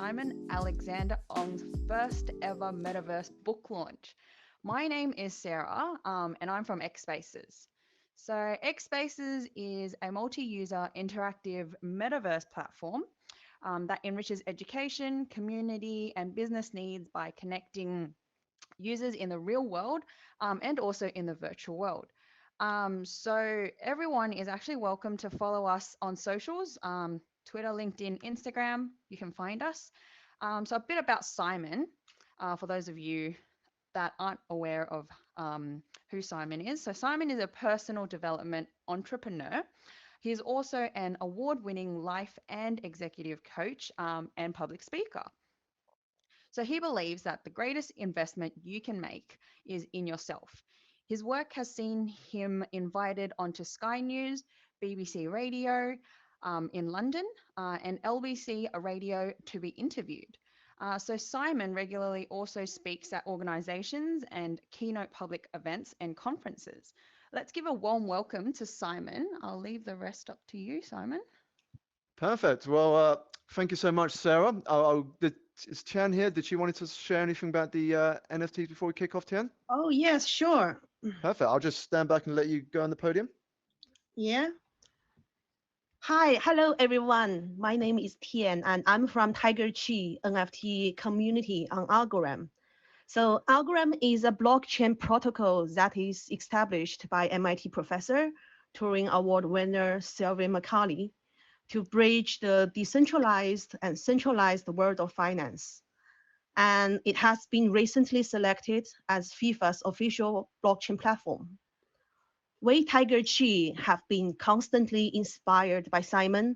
Simon Alexander Ong's first ever Metaverse book launch. My name is Sarah, and I'm from xSpaces. So, xSpaces is a multi user interactive Metaverse platform that enriches education, community, and business needs by connecting users in the real world and also in the virtual world. So everyone is actually welcome to follow us on socials, Twitter, LinkedIn, Instagram. You can find us. So a bit about Simon, for those of you that aren't aware of who Simon is. So Simon is a personal development entrepreneur. He is also an award-winning life and executive coach and public speaker. So he believes that the greatest investment you can make is in yourself. His work has seen him invited onto Sky News, BBC Radio in London, and LBC Radio to be interviewed. So Simon regularly also speaks at organisations and keynote public events and conferences. Let's give a warm welcome to Simon. I'll leave the rest up to you, Simon. Perfect. Well, thank you so much, Sarah. Is Tian here? Did she want to share anything about the NFTs before we kick off, Tian? Oh, yes, sure. Perfect. I'll just stand back and let you go on the podium. Yeah. Hi, hello everyone. My name is Tian and I'm from TigerChi NFT community on Algorand. So Algorand is a blockchain protocol that is established by MIT professor, Turing Award winner Sylvia Macaulay to bridge the decentralized and centralized world of finance. And it has been recently selected as FIFA's official blockchain platform. We TigerChi have been constantly inspired by Simon,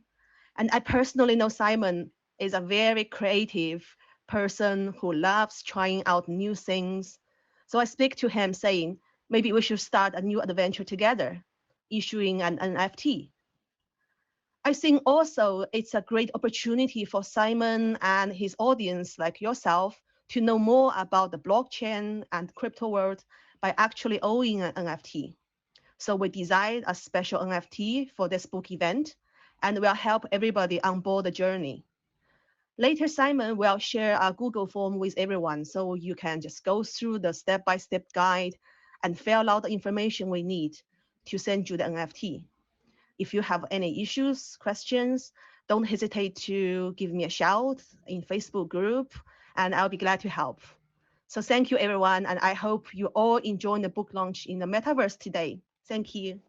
and I personally know Simon is a very creative person who loves trying out new things. So I speak to him saying, maybe we should start a new adventure together, issuing an NFT. I think also it's a great opportunity for Simon and his audience like yourself to know more about the blockchain and crypto world by actually owning an NFT. So we designed a special NFT for this book event, and we'll help everybody on board the journey. Later, Simon will share a Google form with everyone, so you can just go through the step-by-step guide and fill out the information we need to send you the NFT. If you have any issues, questions, don't hesitate to give me a shout in Facebook group, and I'll be glad to help. So thank you, everyone, and I hope you all enjoy the book launch in the Metaverse today. Thank you.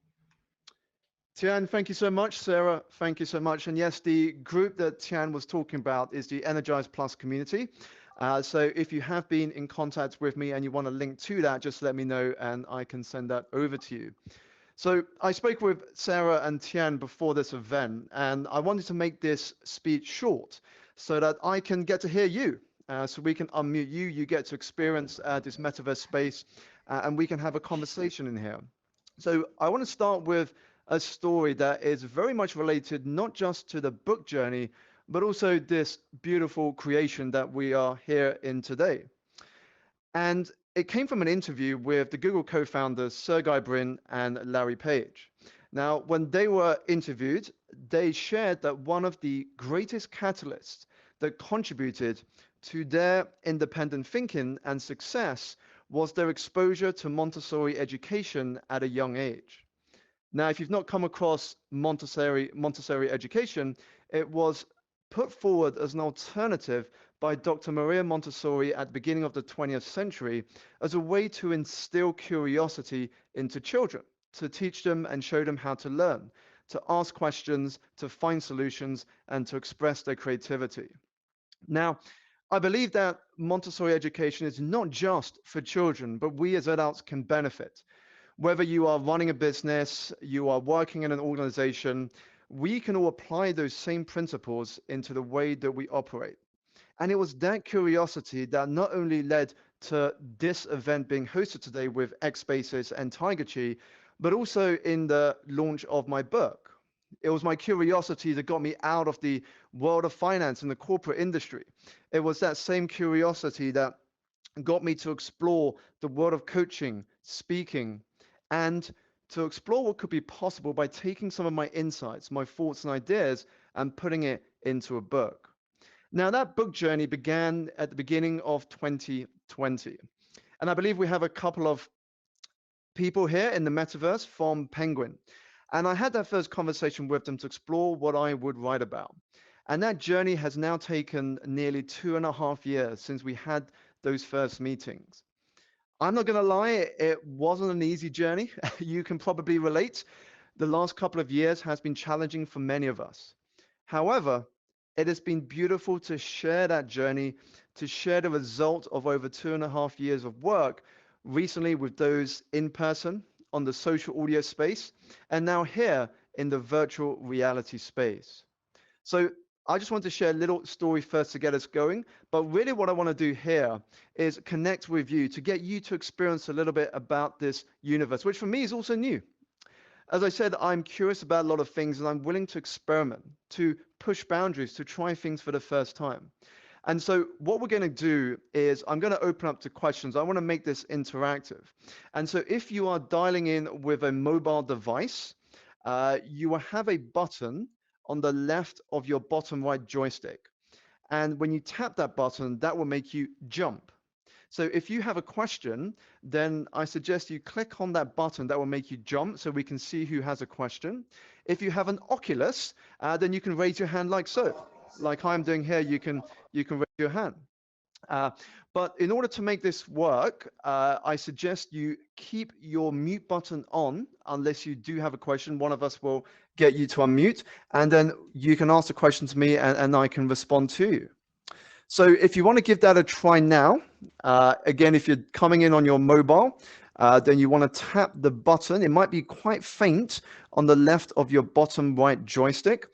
Tian, thank you so much. Sarah, thank you so much. And yes, the group that Tian was talking about is the Energize Plus community. So if you have been in contact with me and you want a link to that, just let me know and I can send that over to you. So I spoke with Sarah and Tian before this event, and I wanted to make this speech short so that I can get to hear you. So we can unmute you, you get to experience this metaverse space, and we can have a conversation in here. So I want to start with a story that is very much related not just to the book journey, but also this beautiful creation that we are here in today. And it came from an interview with the Google co-founders Sergey Brin and Larry Page. Now, when they were interviewed, they shared that one of the greatest catalysts that contributed to their independent thinking and success was their exposure to Montessori education at a young age. Now, if you've not come across Montessori education, it was put forward as an alternative by Dr. Maria Montessori at the beginning of the 20th century as a way to instill curiosity into children, to teach them and show them how to learn, to ask questions, to find solutions, and to express their creativity. Now, I believe that Montessori education is not just for children, but we as adults can benefit. Whether you are running a business, you are working in an organization, we can all apply those same principles into the way that we operate. And it was that curiosity that not only led to this event being hosted today with xSpaces and TigerChi, but also in the launch of my book. It was my curiosity that got me out of the world of finance and the corporate industry. It was that same curiosity that got me to explore the world of coaching, speaking, and to explore what could be possible by taking some of my insights, my thoughts and ideas, and putting it into a book. Now, that book journey began at the beginning of 2020. And I believe we have a couple of people here in the metaverse from Penguin. And I had that first conversation with them to explore what I would write about. And that journey has now taken nearly 2.5 years since we had those first meetings. I'm not going to lie, it wasn't an easy journey. You can probably relate. The last couple of years has been challenging for many of us. However, it has been beautiful to share that journey, to share the result of over 2.5 years of work recently with those in person on the social audio space, and now here in the virtual reality space. So I just want to share a little story first to get us going. But really what I want to do here is connect with you to get you to experience a little bit about this universe, which for me is also new. As I said, I'm curious about a lot of things and I'm willing to experiment, to push boundaries, to try things for the first time. And so what we're going to do is I'm going to open up to questions. I want to make this interactive. And so if you are dialing in with a mobile device, you will have a button on the left of your bottom right joystick. And when you tap that button, that will make you jump. So if you have a question, then I suggest you click on that button that will make you jump so we can see who has a question. If you have an Oculus, then you can raise your hand like so. Like I'm doing here, you can raise your hand. But in order to make this work, I suggest you keep your mute button on unless you do have a question. One of us will get you to unmute, and then you can ask the question to me and I can respond to you. So if you want to give that a try now, again, if you're coming in on your mobile, then you want to tap the button. It might be quite faint on the left of your bottom right joystick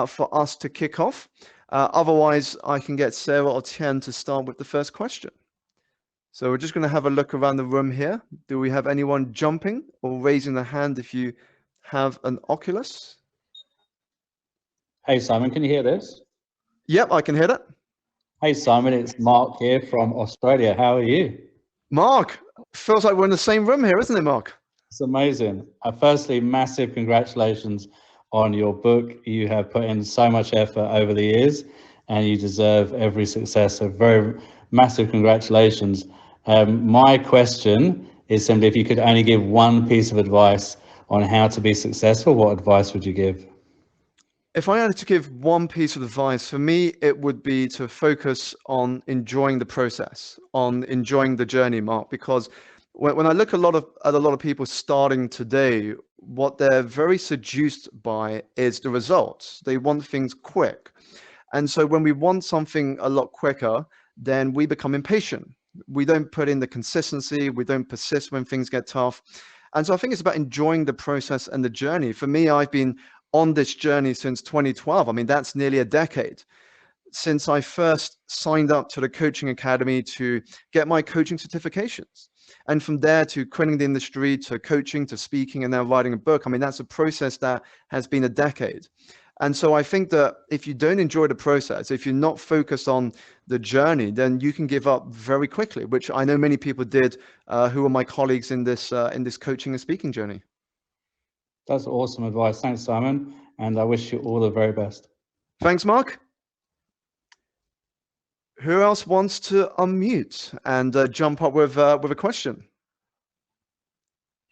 for us to kick off. Otherwise, I can get Sarah or Tian to start with the first question. So we're just going to have a look around the room here. Do we have anyone jumping or raising the hand if you have an Oculus? Hey, Simon, can you hear this? Yep, I can hear that. Hey, Simon, it's Mark here from Australia. How are you? Mark, feels like we're in the same room here, isn't it, Mark? It's amazing. Firstly, massive congratulations on your book. You have put in so much effort over the years and you deserve every success. So very massive congratulations. My question is simply, if you could only give one piece of advice on how to be successful, what advice would you give? If I had to give one piece of advice, for me, it would be to focus on enjoying the process, on enjoying the journey, Mark, because when I look at a lot of people starting today, what they're very seduced by is the results. They want things quick. And so when we want something a lot quicker, then we become impatient. We don't put in the consistency. We don't persist when things get tough. And so I think it's about enjoying the process and the journey. For me, I've been on this journey since 2012. I mean, that's nearly a decade since I first signed up to the Coaching Academy to get my coaching certifications. And from there to quitting the industry, to coaching, to speaking, and now writing a book. I mean, that's a process that has been a decade. And so I think that if you don't enjoy the process, if you're not focused on the journey, then you can give up very quickly, which I know many people did who are my colleagues in this coaching and speaking journey. That's awesome advice. Thanks, Simon. And I wish you all the very best. Thanks, Mark. Who else wants to unmute and jump up with a question?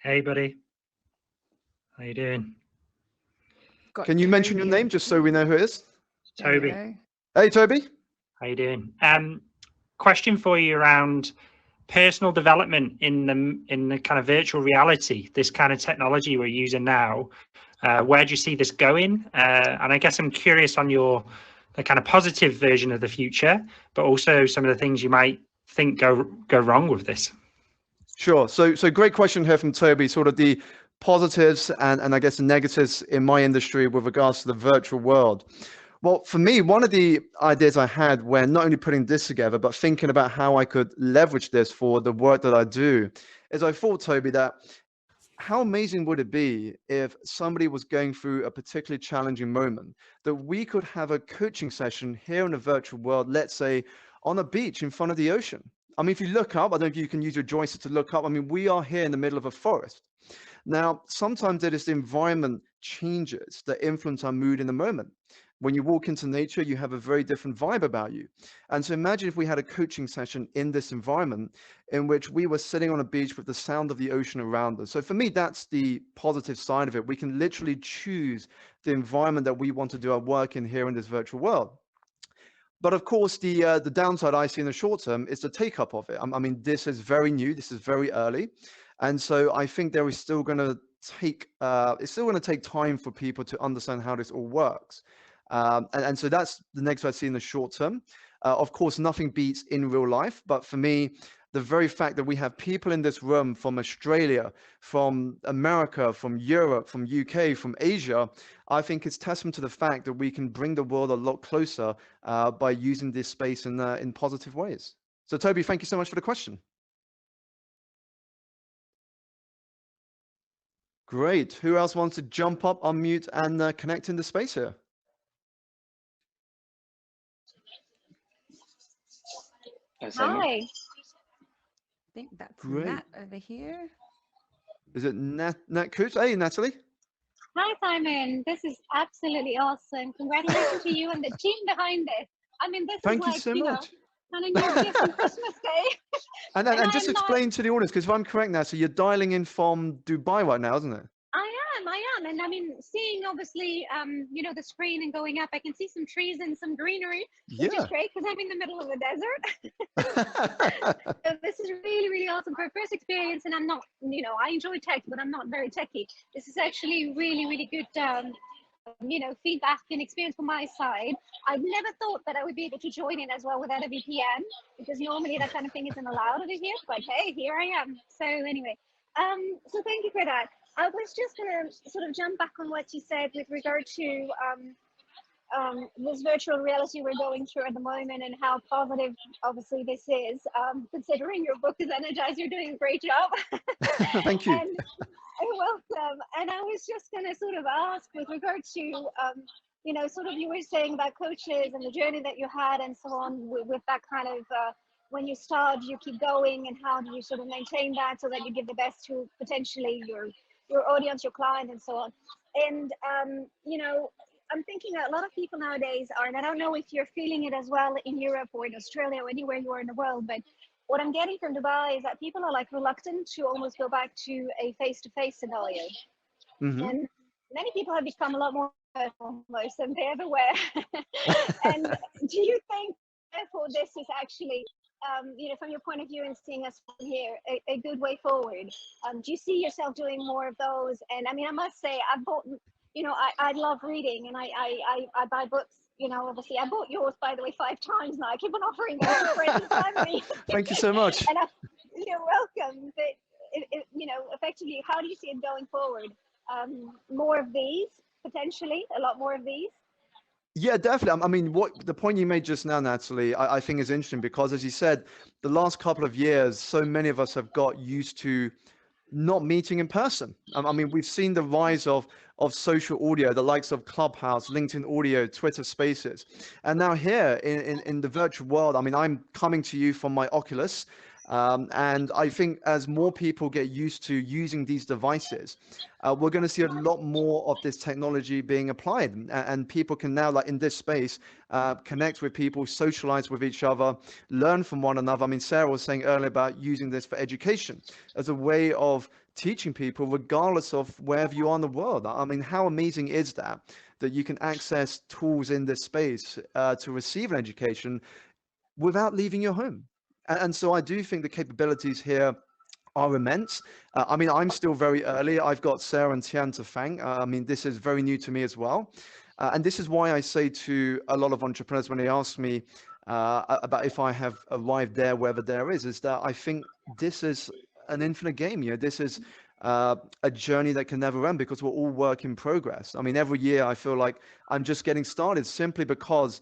Hey, buddy. How you doing? Can you mention your name just so we know who it is? Toby. Hey, Toby. How you doing? Question for you around personal development in the kind of virtual reality, this kind of technology we're using now. Where do you see this going? And I guess I'm curious on the kind of positive version of the future, but also some of the things you might think go wrong with this. Sure. So great question here from Toby. Sort of the positives and I guess the negatives in my industry with regards to the virtual world. Well, for me, one of the ideas I had when not only putting this together, but thinking about how I could leverage this for the work that I do, is I thought, Toby, that how amazing would it be if somebody was going through a particularly challenging moment, that we could have a coaching session here in the virtual world, let's say on a beach in front of the ocean. I mean, if you look up, I don't know if you can use your joystick to look up. I mean, we are here in the middle of a forest. Now, sometimes it is the environment changes that influence our mood in the moment. When you walk into nature, you have a very different vibe about you. And so imagine if we had a coaching session in this environment in which we were sitting on a beach with the sound of the ocean around us. So for me, that's the positive side of it. We can literally choose the environment that we want to do our work in here in this virtual world. But of course, the downside I see in the short term is the take up of it. I mean, this is very new. This is very early, and so I think there is still going to take it's still going to take time for people to understand how this all works. And so that's the next I see in the short term. Of course, nothing beats in real life, but for me, the very fact that we have people in this room from Australia, from America, from Europe, from UK, from Asia, I think it's testament to the fact that we can bring the world a lot closer by using this space in positive ways. So Toby, thank you so much for the question. Great. Who else wants to jump up, unmute, and connect in the space here? Hi. I think that's Great. Nat over here. Is it Nat Coots? Hey, Natalie. Hi, Simon. This is absolutely awesome. Congratulations to you and the team behind this. I mean, this Thank is you like, so you know, much. kind of your gift on Christmas Day. And just I'm not- explain to the audience, because if I'm correct now, so you're dialing in from Dubai right now, isn't it? I am. And I mean, seeing obviously, you know, the screen and going up, I can see some trees and some greenery, which is great because I'm in the middle of the desert. So this is really, really awesome for a first experience. And I'm not, you know, I enjoy tech, but I'm not very techy. This is actually really, really good, you know, feedback and experience from my side. I never thought that I would be able to join in as well without a VPN, because normally that kind of thing isn't allowed over here, but hey, here I am. So anyway, so thank you for that. I was just gonna sort of jump back on what you said with regard to this virtual reality we're going through at the moment and how positive obviously this is. Considering your book is Energize, you're doing a great job. Thank you. And you're welcome. And I was just going to sort of ask with regard to, you know, sort of you were saying about coaches and the journey that you had and so on with that kind of, when you start, you keep going, and how do you sort of maintain that so that you give the best to potentially your audience, your client, and so on. And, you know, I'm thinking that a lot of people nowadays are, and I don't know if you're feeling it as well in Europe or in Australia or anywhere you are in the world, but what I'm getting from Dubai is that people are like reluctant to almost go back to a face-to-face scenario. Mm-hmm. And many people have become a lot more almost than they ever were. And do you think, therefore, this is actually, you know, from your point of view and seeing us here, a good way forward? Do you see yourself doing more of those? And I mean, I must say, I've bought, you know, I love reading, and I buy books. You know, obviously, I bought yours, by the way, 5 times now. I keep on offering them to friends and family. Thank you so much. And you're welcome. But you know, effectively, how do you see it going forward? More of these, potentially, a lot more of these. Yeah, definitely. I mean, what the point you made just now, Natalie, I think is interesting, because as you said, the last couple of years, so many of us have got used to not meeting in person. I mean, we've seen the rise of social audio, the likes of Clubhouse, LinkedIn Audio, Twitter Spaces. And now here in the virtual world, I mean, I'm coming to you from my Oculus. And I think as more people get used to using these devices, we're going to see a lot more of this technology being applied, and people can now, like in this space, connect with people, socialize with each other, learn from one another. I mean, Sarah was saying earlier about using this for education as a way of teaching people regardless of wherever you are in the world. I mean, how amazing is that you can access tools in this space to receive an education without leaving your home? And so I do think the capabilities here are immense. I mean, I'm still very early. I've got Sarah and Tian to thank. I mean, this is very new to me as well. And this is why I say to a lot of entrepreneurs when they ask me about if I have arrived there, wherever there is that I think this is an infinite game. You know, this is a journey that can never end, because we're all work in progress. I mean, every year I feel like I'm just getting started, simply because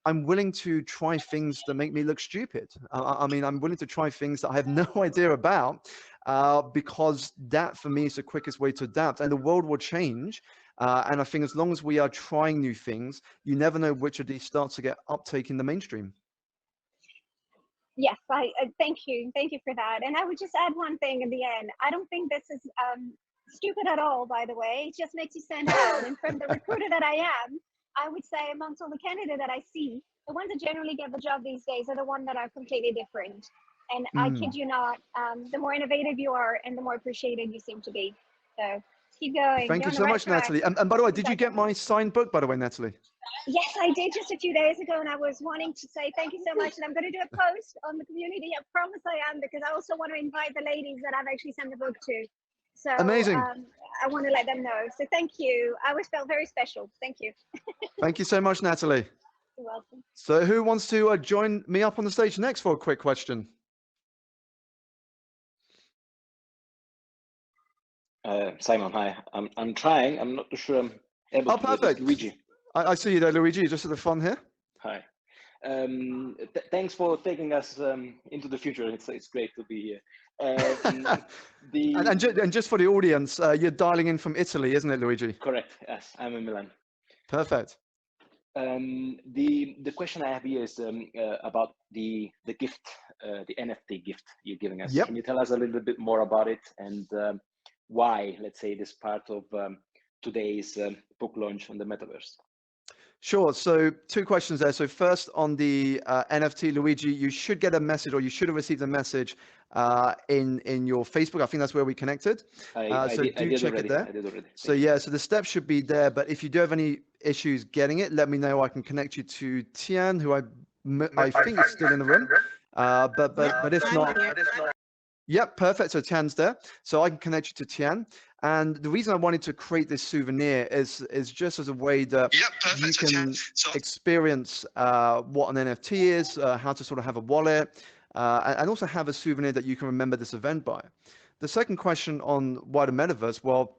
I'm willing to try things that make me look stupid. I mean, I'm willing to try things that I have no idea about, because that for me is the quickest way to adapt, and the world will change. And I think as long as we are trying new things, you never know which of these starts to get uptake in the mainstream. Yes, I thank you for that. And I would just add one thing in the end. I don't think this is stupid at all, by the way. It just makes you stand out. And from the recruiter that I am, I would say amongst all the candidates that I see, the ones that generally get the job these days are the ones that are completely different. And I kid you not, the more innovative you are and the more appreciated you seem to be. So keep going. Thank You're you on the so right much, track. Natalie. And by the way, did you get my signed book, by the way, Natalie? Yes, I did just a few days ago, and I was wanting to say thank you so much. And I'm going to do a post on the community. I promise I am, because I also want to invite the ladies that I've actually sent the book to. So Amazing. I want to let them know. So thank you. I always felt very special. Thank you. Thank you so much, Natalie. You're welcome. So who wants to join me up on the stage next for a quick question? Simon, hi. I'm trying. I'm not too sure I'm able to do it. Perfect. Luigi. I see you there, Luigi. Just at the fun here. Hi. Thanks for taking us into the future. It's great to be here. And just for the audience, you're dialing in from Italy, isn't it, Luigi? Correct. Yes, I'm in Milan. Perfect. The question I have here is about the gift, the NFT gift you're giving us. Yep. Can you tell us a little bit more about it and why, let's say, this part of today's book launch on the Metaverse? Sure. So 2 questions there. So first on the NFT, Luigi, you should get a message, or you should have received a message in your Facebook. I think that's where we connected. I did already. So yeah, so the steps should be there. But if you do have any issues getting it, let me know. I can connect you to Tian, who I think is still in the room. But if not, yep, perfect. So Tian's there. So I can connect you to Tian. And the reason I wanted to create this souvenir is just as a way that you can experience what an NFT is, how to sort of have a wallet, and also have a souvenir that you can remember this event by. The second question on why the Metaverse, well,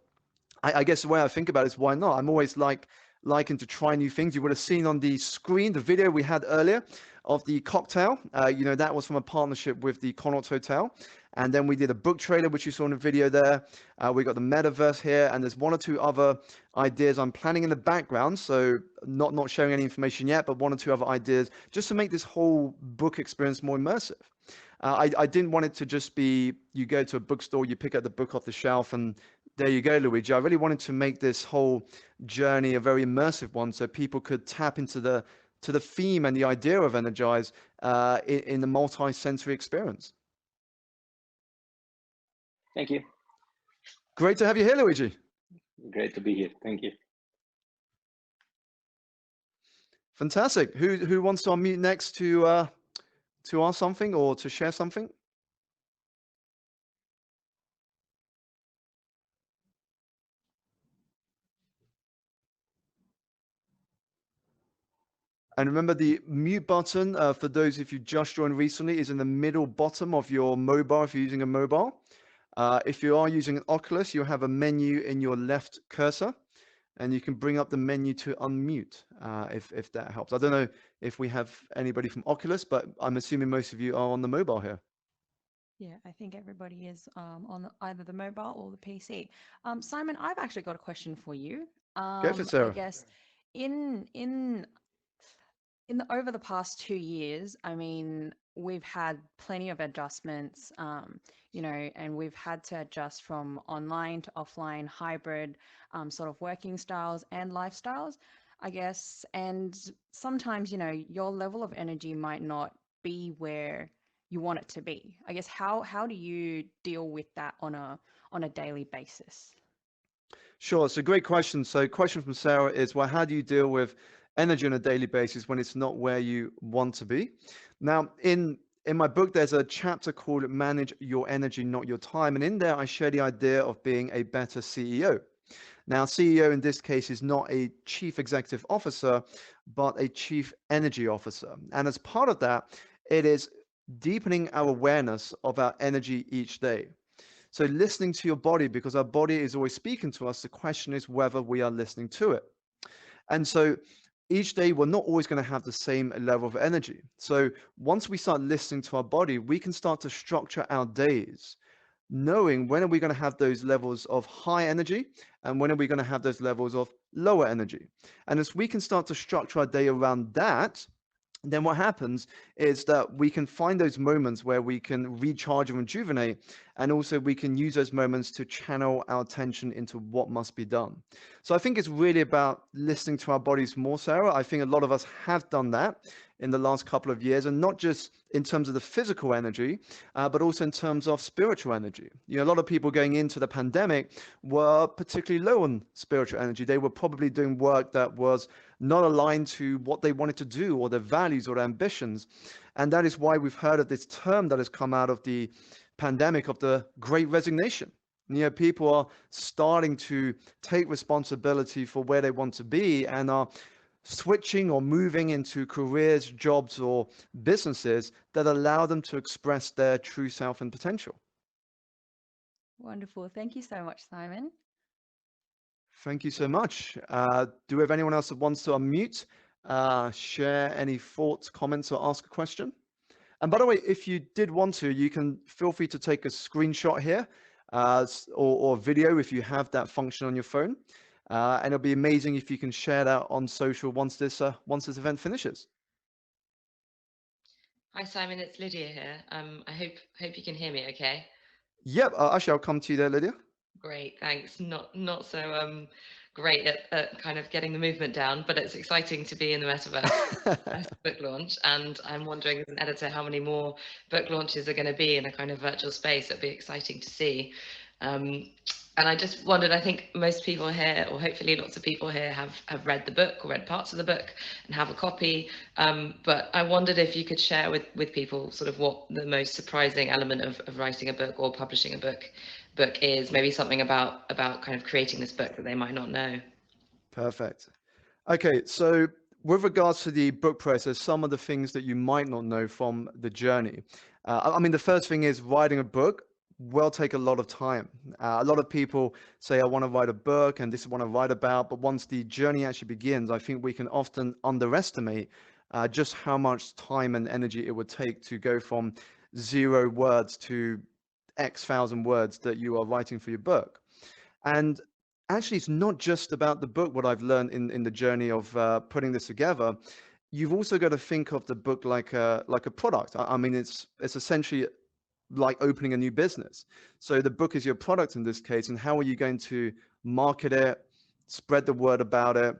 I guess the way I think about it is why not? I'm always liking to try new things. You would have seen on the screen the video we had earlier of the cocktail. That was from a partnership with the Connaught Hotel. And then we did a book trailer, which you saw in the video there. We got the Metaverse here, and there's 1 or 2 other ideas I'm planning in the background. So not sharing any information yet, but 1 or 2 other ideas just to make this whole book experience more immersive. I didn't want it to just be, you go to a bookstore, you pick up the book off the shelf, and there you go, Luigi. I really wanted to make this whole journey a very immersive one, so people could tap into the theme and the idea of Energize in the multi-sensory experience. Thank you. Great to have you here, Luigi. Great to be here. Thank you. Fantastic. Who wants to unmute next to ask something or to share something? And remember, the mute button, for those if you just joined recently, is in the middle bottom of your mobile if you're using a mobile. If you are using an Oculus, you'll have a menu in your left cursor, and you can bring up the menu to unmute if that helps. I don't know if we have anybody from Oculus, but I'm assuming most of you are on the mobile here. Yeah, I think everybody is on either the mobile or the PC. Simon, I've actually got a question for you. Go for it, Sarah. I guess over the past 2 years, I mean, we've had plenty of adjustments, and we've had to adjust from online to offline, hybrid sort of working styles and lifestyles, I guess. And sometimes, your level of energy might not be where you want it to be. I guess how do you deal with that on a daily basis? Sure, it's a great question. So question from Sarah is, well, how do you deal with energy on a daily basis when it's not where you want to be? Now, in my book, there's a chapter called Manage Your Energy, Not Your Time. And in there, I share the idea of being a better CEO. Now, CEO in this case is not a chief executive officer, but a chief energy officer. And as part of that, it is deepening our awareness of our energy each day. So listening to your body, because our body is always speaking to us. The question is whether we are listening to it. And so each day, we're not always going to have the same level of energy. So once we start listening to our body, we can start to structure our days, knowing when are we going to have those levels of high energy and when are we going to have those levels of lower energy. And as we can start to structure our day around that, then what happens is that we can find those moments where we can recharge and rejuvenate, And also we can use those moments to channel our attention into what must be done. So I think it's really about listening to our bodies more, Sarah. I think a lot of us have done that in the last couple of years, and not just in terms of the physical energy, but also in terms of spiritual energy. You know, a lot of people going into the pandemic were particularly low on spiritual energy. They were probably doing work that was not aligned to what they wanted to do or their values or their ambitions. And that is why we've heard of this term that has come out of the pandemic of the Great Resignation. You know, people are starting to take responsibility for where they want to be and are switching or moving into careers, jobs, or businesses that allow them to express their true self and potential. Wonderful. Thank you so much, Simon. Thank you so much. Do we have anyone else that wants to unmute, share any thoughts, comments, or ask a question? And by the way, if you did want to, you can feel free to take a screenshot here or video if you have that function on your phone. And it'll be amazing if you can share that on social once this event finishes. Hi, Simon. It's Lydia here. I hope you can hear me okay. Yep. Actually, I'll come to you there, Lydia. Great, thanks. Not so great at kind of getting the movement down, but it's exciting to be in the Metaverse book launch. And I'm wondering, as an editor, how many more book launches are going to be in a kind of virtual space. It'd be exciting to see. And I just wondered, I think most people here, or hopefully lots of people here, have read the book or read parts of the book and have a copy. But I wondered if you could share with people sort of what the most surprising element of writing a book or publishing a book is, maybe something about kind of creating this book that they might not know. Perfect. Okay, so with regards to the book process, some of the things that you might not know from the journey. I mean, the first thing is writing a book will take a lot of time. A lot of people say, I want to write a book and this is what I write about. But once the journey actually begins, I think we can often underestimate just how much time and energy it would take to go from 0 words to X thousand words that you are writing for your book. And actually, it's not just about the book, what I've learned in the journey of putting this together. You've also got to think of the book like a product. I mean, it's essentially like opening a new business. So the book is your product in this case, and how are you going to market it, spread the word about it,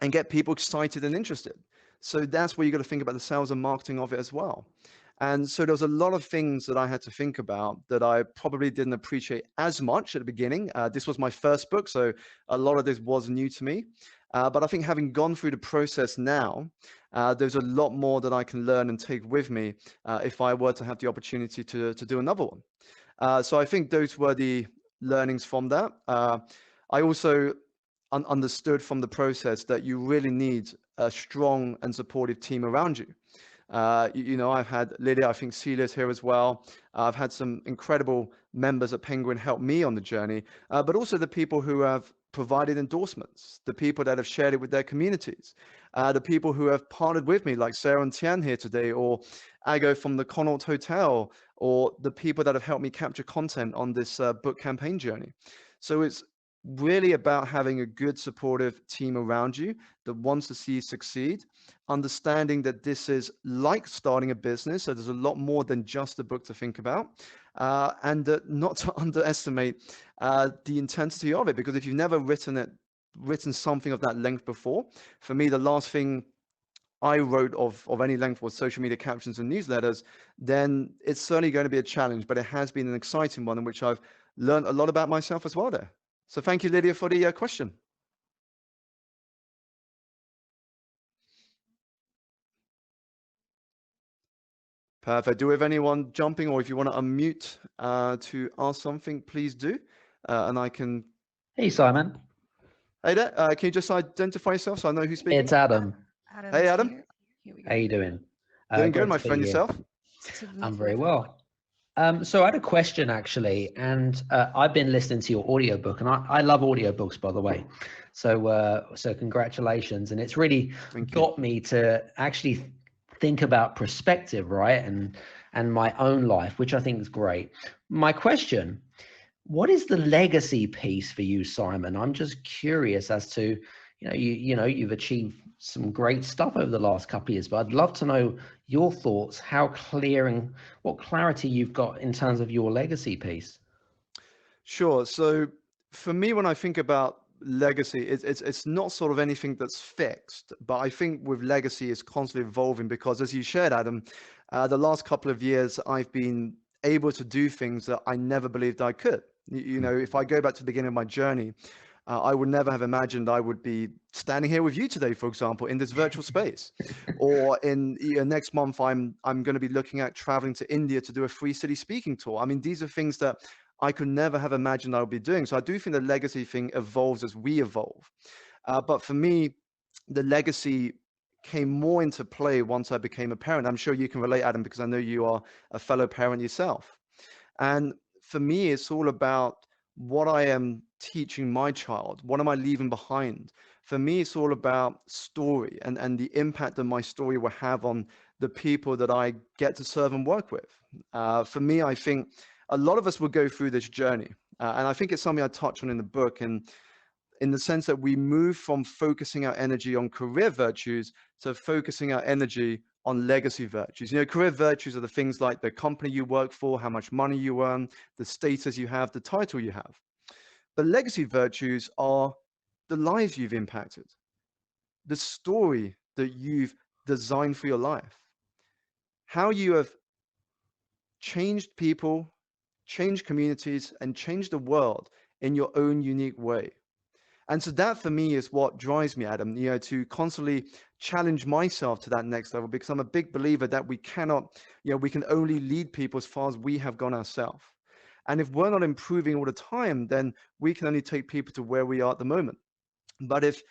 and get people excited and interested? So that's where you got to think about the sales and marketing of it as well. And so there was a lot of things that I had to think about that I probably didn't appreciate as much at the beginning. This was my first book, so a lot of this was new to me. But I think having gone through the process now, there's a lot more that I can learn and take with me if I were to have the opportunity to do another one. So I think those were the learnings from that. I also understood from the process that you really need a strong and supportive team around you. You know, I've had Lydia, I think Celia's here as well. I've had some incredible members at Penguin help me on the journey, but also the people who have provided endorsements, the people that have shared it with their communities, the people who have partnered with me, like Sarah and Tian here today, or Ago from the Connaught Hotel, or the people that have helped me capture content on this book campaign journey. So it's really about having a good supportive team around you that wants to see you succeed, understanding that this is like starting a business, so there's a lot more than just a book to think about, and not to underestimate the intensity of it, because if you've never written something of that length before, for me the last thing I wrote of any length was social media captions and newsletters, then it's certainly going to be a challenge, but it has been an exciting one in which I've learned a lot about myself as well there. So thank you, Lydia, for the question. Perfect. Do we have anyone jumping, or if you want to unmute to ask something, please do. And I can. Hey, Simon. Hey there. Can you just identify yourself so I know who's speaking? It's Adam. Hey, Adam. Here we go. How you doing? Doing good, my friend. Yourself? I'm very well. So I had a question actually, and I've been listening to your audiobook, and I love audiobooks, by the way. So so congratulations, and it's really got me to actually think about perspective, right, and my own life, which I think is great. My question: what is the legacy piece for you, Simon? I'm just curious as to, you've achieved some great stuff over the last couple of years, but I'd love to know your thoughts, how clear and what clarity you've got in terms of your legacy piece. Sure. So for me, when I think about legacy, it's not sort of anything that's fixed, but I think with legacy, it's constantly evolving because, as you shared, Adam, the last couple of years, I've been able to do things that I never believed I could. You know, if I go back to the beginning of my journey, I would never have imagined I would be standing here with you today, for example, in this virtual space. Or in next month, I'm going to be looking at traveling to India to do a free city speaking tour. I mean, these are things that I could never have imagined I would be doing. So I do think the legacy thing evolves as we evolve. But for me, the legacy came more into play once I became a parent. I'm sure you can relate, Adam, because I know you are a fellow parent yourself. And for me, it's all about what I am teaching my child. What am I leaving behind? For me, it's all about story and the impact that my story will have on the people that I get to serve and work with. For me, I think a lot of us will go through this journey. And I think it's something I touch on in the book, and in the sense that we move from focusing our energy on career virtues to focusing our energy on legacy virtues. You know, career virtues are the things like the company you work for, how much money you earn, the status you have, the title you have. But legacy virtues are the lives you've impacted, the story that you've designed for your life, how you have changed people, changed communities, and changed the world in your own unique way. And so that for me is what drives me, Adam, you know, to constantly challenge myself to that next level, because I'm a big believer that we cannot, you know, we can only lead people as far as we have gone ourselves. And if we're not improving all the time, then we can only take people to where we are at the moment. But if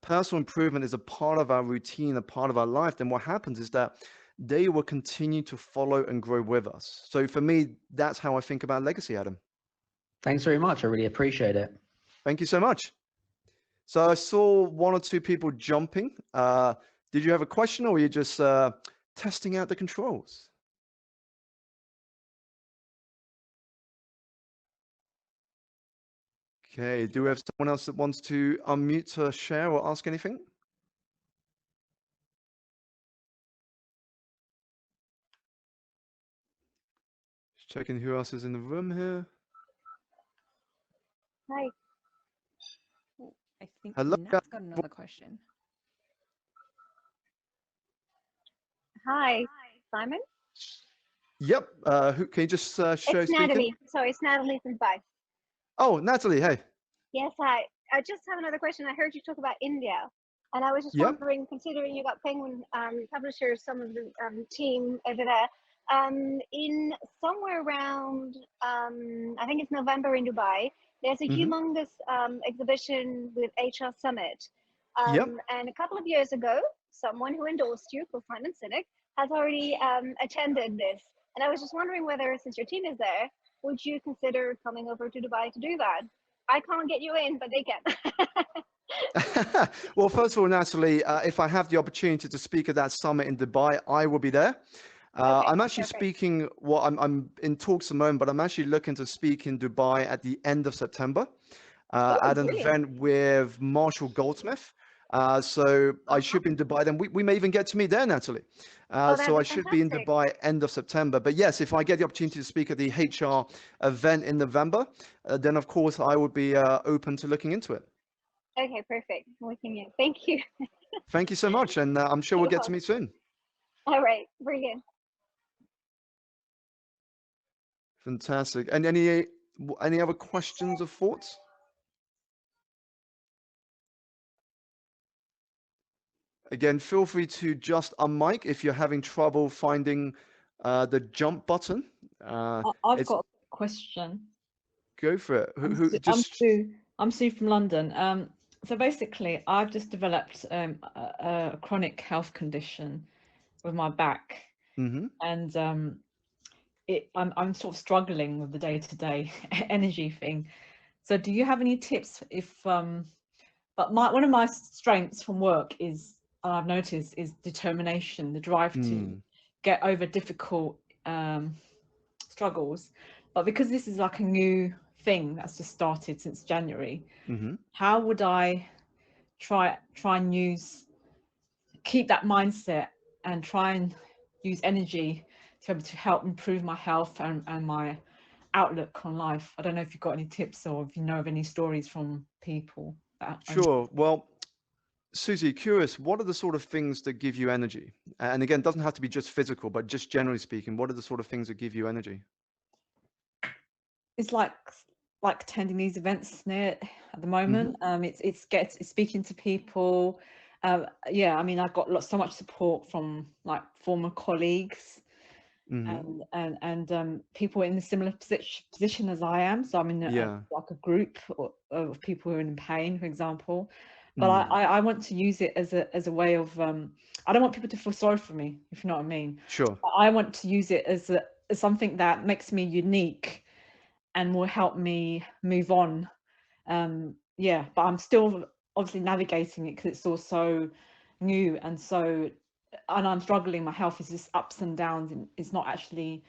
personal improvement is a part of our routine, a part of our life, then what happens is that they will continue to follow and grow with us. So for me, that's how I think about legacy, Adam. Thanks very much. I really appreciate it. Thank you so much. So I saw one or two people jumping. Did you have a question, or were you just testing out the controls? Okay, do we have someone else that wants to unmute to share or ask anything? Just checking who else is in the room here. Hi. I think Hello. Nat's got another question. Hi, Simon. Yep. Who can you just show It's speaking? Natalie. Sorry, it's Natalie from Dubai. Oh, Natalie. Hey. Yes, hi. I just have another question. I heard you talk about India, and I was just Yep. wondering, considering you got Penguin Publishers, some of the team over there, in somewhere around, I think it's November in Dubai, there's a humongous exhibition with HR Summit. Yep. And a couple of years ago, someone who endorsed you, called Simon Sinek, has already attended this. And I was just wondering whether, since your team is there, would you consider coming over to Dubai to do that? I can't get you in, but they can. Well, first of all, Natalie, if I have the opportunity to speak at that summit in Dubai, I will be there. Okay, I'm actually perfect. speaking, well, I'm in talks at the moment, but I'm actually looking to speak in Dubai at the end of September at an event with Marshall Goldsmith. So I should be in Dubai then. We may even get to meet there, Natalie. So I should be in Dubai end of September. But yes, if I get the opportunity to speak at the HR event in November, then of course I would be open to looking into it. Okay, perfect. Looking in. Thank you. Thank you so much. And I'm sure we'll get to meet soon. All right, brilliant. Fantastic. And any other questions or thoughts? Again, feel free to just unmic if you're having trouble finding the jump button. I've got a question. Go for it. I'm Sue from London. So basically, I've just developed a chronic health condition with my back, and I'm sort of struggling with the day-to-day energy thing. So, do you have any tips? But one of my strengths from work is, I've noticed, is determination, the drive to get over difficult struggles. But because this is like a new thing that's just started since January, how would I try and use keep that mindset and try and use energy to be able to help improve my health and my outlook on life. I don't know if you've got any tips or if you know of any stories from people. Sure. Well, Susie, curious, what are the sort of things that give you energy? And again, it doesn't have to be just physical, but just generally speaking, what are the sort of things that give you energy? It's like attending these events at the moment. It's speaking to people. Yeah, I mean, I've got so much support from like former colleagues and people in a similar position as I am. So I'm in like a group of people who are in pain, for example. But I want to use it as a way of I don't want people to feel sorry for me, if you know what I mean. Sure. I want to use it as something that makes me unique and will help me move on. Yeah, but I'm still obviously navigating it because it's all so new and I'm struggling. My health is just ups and downs and it's not actually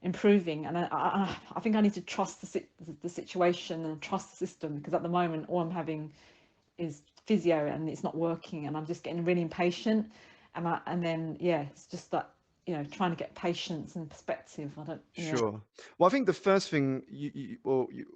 improving. And I think I need to trust the situation and trust the system, because at the moment all I'm having is physio and it's not working, and I'm just getting really impatient. And then it's just that, trying to get patience and perspective. I don't. Sure. Well, I think the first thing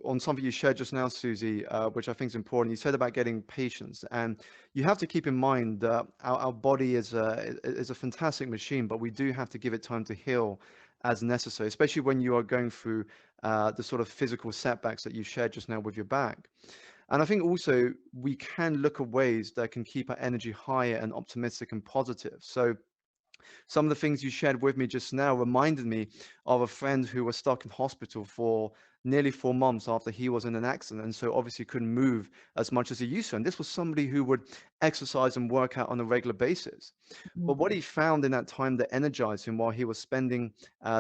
on something you shared just now, Susie, which I think is important, you said about getting patience, and you have to keep in mind that our body is a fantastic machine, but we do have to give it time to heal as necessary, especially when you are going through the sort of physical setbacks that you shared just now with your back. And I think also we can look at ways that can keep our energy higher and optimistic and positive. So some of the things you shared with me just now reminded me of a friend who was stuck in hospital for nearly 4 months after he was in an accident, and so obviously couldn't move as much as he used to. And this was somebody who would exercise and work out on a regular basis. But what he found in that time that energized him while he was spending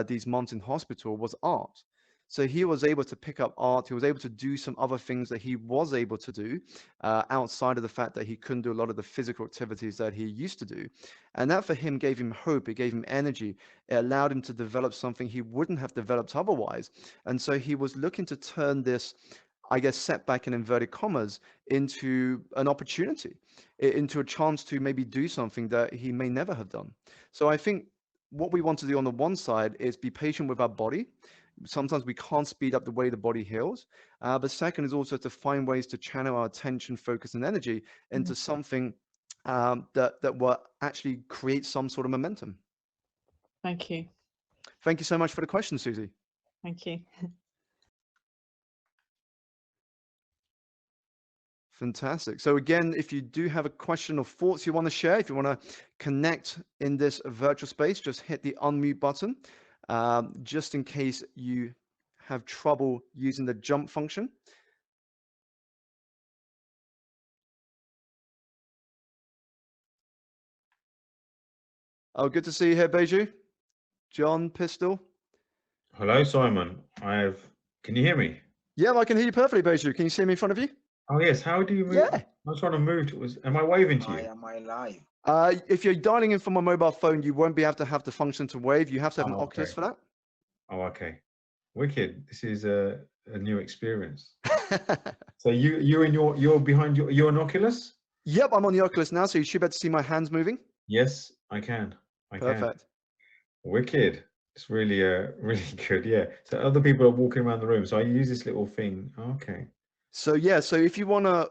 these months in hospital was art. So he was able to pick up art. He was able to do some other things that he was able to do outside of the fact that he couldn't do a lot of the physical activities that he used to do. And that for him gave him hope. It gave him energy. It allowed him to develop something he wouldn't have developed otherwise. And so he was looking to turn this, I guess, setback in inverted commas into an opportunity, into a chance to maybe do something that he may never have done. So I think what we want to do on the one side is be patient with our body. Sometimes we can't speed up the way the body heals. But second is also to find ways to channel our attention, focus, and energy into something that will actually create some sort of momentum. Thank you. Thank you so much for the question, Susie. Thank you. Fantastic. So again, if you do have a question or thoughts you want to share, if you want to connect in this virtual space, just hit the unmute button. Just in case you have trouble using the jump function. Oh, good to see you here, Beju. John, Pistol. Hello, Simon. Can you hear me? Yeah, I can hear you perfectly, Beju. Can you see me in front of you? Oh, yes. How do you move? Yeah. I'm trying to move. Am I waving to you? Am I live? If you're dialing in from a mobile phone, you won't be able to have the function to wave. You have to have an Oculus for that. Oh, okay. Wicked. This is a new experience. So you're behind you're an Oculus? Yep, I'm on the Oculus now, so you should be able to see my hands moving. Yes, I can. Perfect. Wicked. It's really really good. Yeah. So other people are walking around the room. So I use this little thing. Okay. So yeah, so if you want to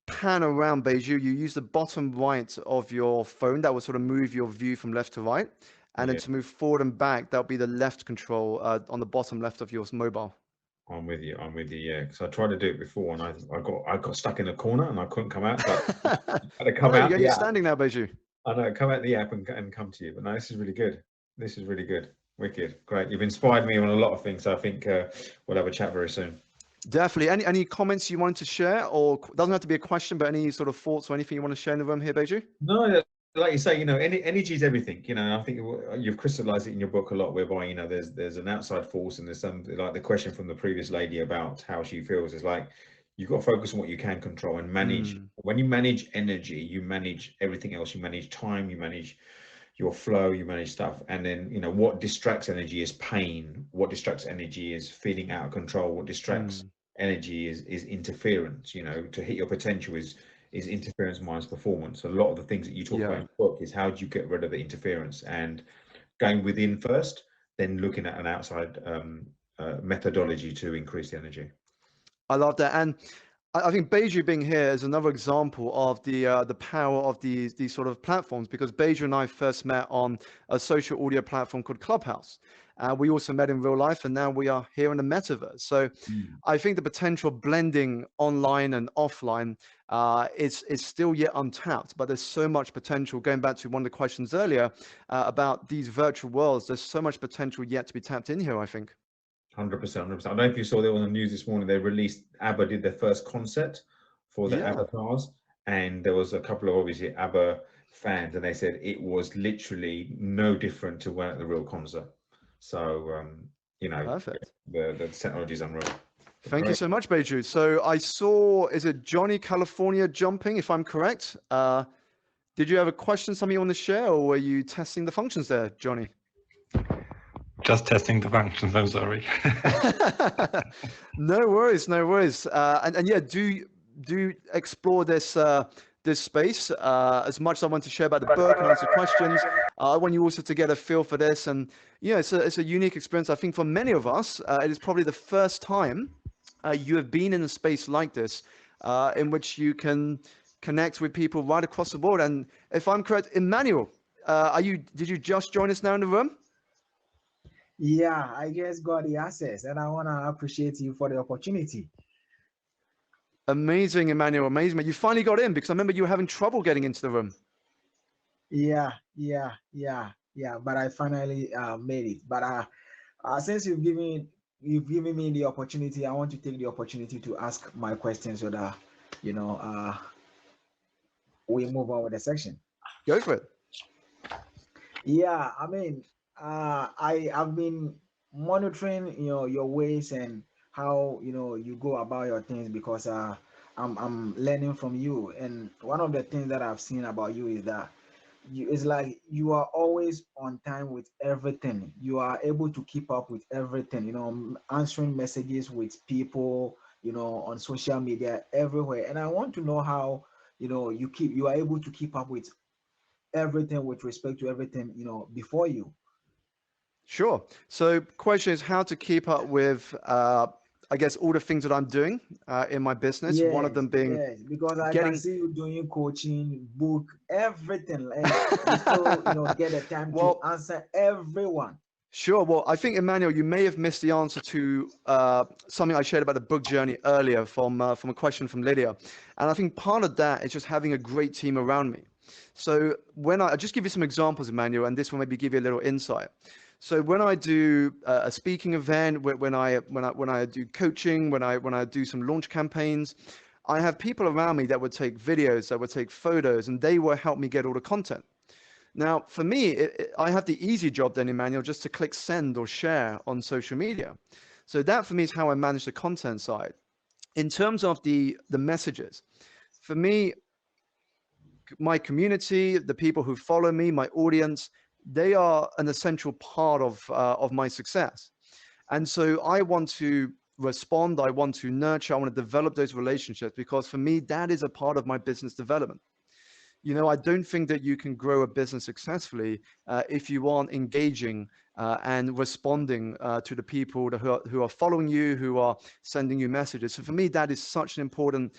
pan around, Beju, you use the bottom right of your phone. That will sort of move your view from left to right. And then to move forward and back, that'll be the left control on the bottom left of your mobile. I'm with you. Yeah, because I tried to do it before and I got stuck in a corner and I couldn't come out. But I had to come out. You're standing now, Beju. I know. Come out the app and come to you. But no, this is really good. This is really good. Wicked. Great. You've inspired me on a lot of things. So I think we'll have a chat very soon. Definitely. Any comments you wanted to share, or doesn't have to be a question, but any sort of thoughts or anything you want to share in the room here, Beju? No, like you say, energy is everything. I think you've crystallized it in your book a lot, whereby there's an outside force, and there's something like the question from the previous lady about how she feels is like you've got to focus on what you can control and manage. When you manage energy, you manage everything else. You manage time, you manage your flow, you manage stuff. And then what distracts energy is pain. What distracts energy is feeling out of control. What distracts energy is interference. To hit your potential is is interference minus performance. A lot of the things that you talk about in the book is how do you get rid of the interference, and going within first, then looking at an outside methodology to increase the energy. I love that. And I think Beju being here is another example of the power of these sort of platforms, because Beju and I first met on a social audio platform called Clubhouse. We also met in real life, and now we are here in the metaverse. So I think the potential blending online and offline is still yet untapped, but there's so much potential. Going back to one of the questions earlier about these virtual worlds, there's so much potential yet to be tapped in here, I think. 100%, 100%. I don't know if you saw that on the news this morning. They released, ABBA did their first concert for the avatars, and there was a couple of obviously ABBA fans, and they said it was literally no different to when at the real concert. So you know, perfect. The technology is unreal. Thank you so much, Beju. So I saw, is it Johnny California jumping, if I'm correct? Did you have a question, something you want to share, or were you testing the functions there, Johnny? Just testing the functions, I'm sorry. No worries, no worries. And yeah, do explore this this space as much as I want to share about the book and answer questions. I want you also to get a feel for this, and yeah, it's a unique experience. I think for many of us, it is probably the first time you have been in a space like this, in which you can connect with people right across the board. And if I'm correct, Emmanuel, did you just join us now in the room? Yeah, I just got the access, and I want to appreciate you for the opportunity. Amazing, Emmanuel, amazing. You finally got in, because I remember you were having trouble getting into the room. Yeah, but I finally made it. But since you've given me the opportunity, I want to take the opportunity to ask my questions so that, you know, we move on with the section. Go for it. Yeah, I mean, I've been monitoring, you know, your ways and how, you know, you go about your things, because I'm learning from you. And one of the things that I've seen about you is that it's like you are always on time with everything. You are able to keep up with everything, you know, answering messages with people, you know, on social media, everywhere. And I want to know how, you know, you are able to keep up with everything with respect to everything, you know, before you. Sure. So question is how to keep up with, I guess, all the things that I'm doing in my business. Yes, one of them being because I can see you doing coaching, book, everything. And you still, you know, get the time to answer everyone. Sure. Well, I think, Emmanuel, you may have missed the answer to something I shared about the book journey earlier from a question from Lydia. And I think part of that is just having a great team around me. So when I'll just give you some examples, Emmanuel, and this will maybe give you a little insight. So when I do a speaking event, when I do coaching, when I do some launch campaigns, I have people around me that would take videos, that would take photos, and they will help me get all the content. Now, for me, I have the easy job then, Emmanuel, just to click send or share on social media. So that for me is how I manage the content side. In terms of the messages, for me, my community, the people who follow me, my audience, they are an essential part of my success. And so I want to respond, I want to nurture, I want to develop those relationships, because for me, that is a part of my business development. You know, I don't think that you can grow a business successfully if you aren't engaging and responding to the people who are following you, who are sending you messages. So for me, that is such an important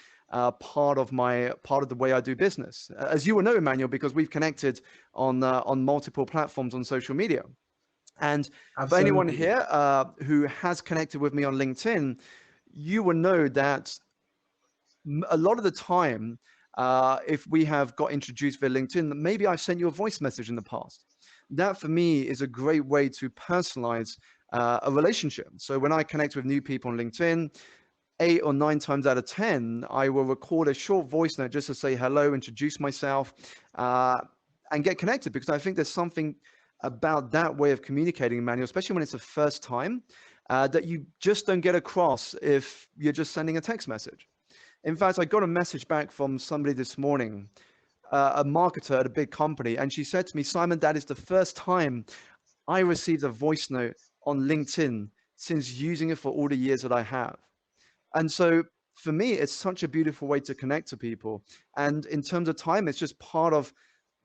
part of the way I do business. As you will know, Emmanuel, because we've connected on multiple platforms on social media. And for anyone here who has connected with me on LinkedIn, you will know that a lot of the time, if we have got introduced via LinkedIn, maybe I've sent you a voice message in the past. That for me is a great way to personalize a relationship. So when I connect with new people on LinkedIn, 8 or 9 times out of 10, I will record a short voice note just to say hello, introduce myself, and get connected, because I think there's something about that way of communicating, Emmanuel, especially when it's the first time, that you just don't get across if you're just sending a text message. In fact, I got a message back from somebody this morning, a marketer at a big company, and she said to me, Simon, that is the first time I received a voice note on LinkedIn since using it for all the years that I have. And so for me, it's such a beautiful way to connect to people. And in terms of time, it's just part of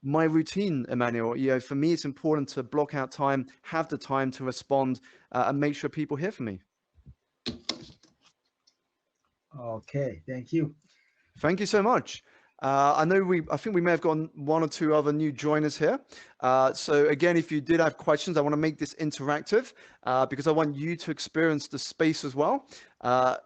my routine, Emmanuel. For me, it's important to block out time, have the time to respond, and make sure people hear from me. Okay, thank you. Thank you so much. I think we may have gotten one or two other new joiners here. So again, if you did have questions, I want to make this interactive because I want you to experience the space as well.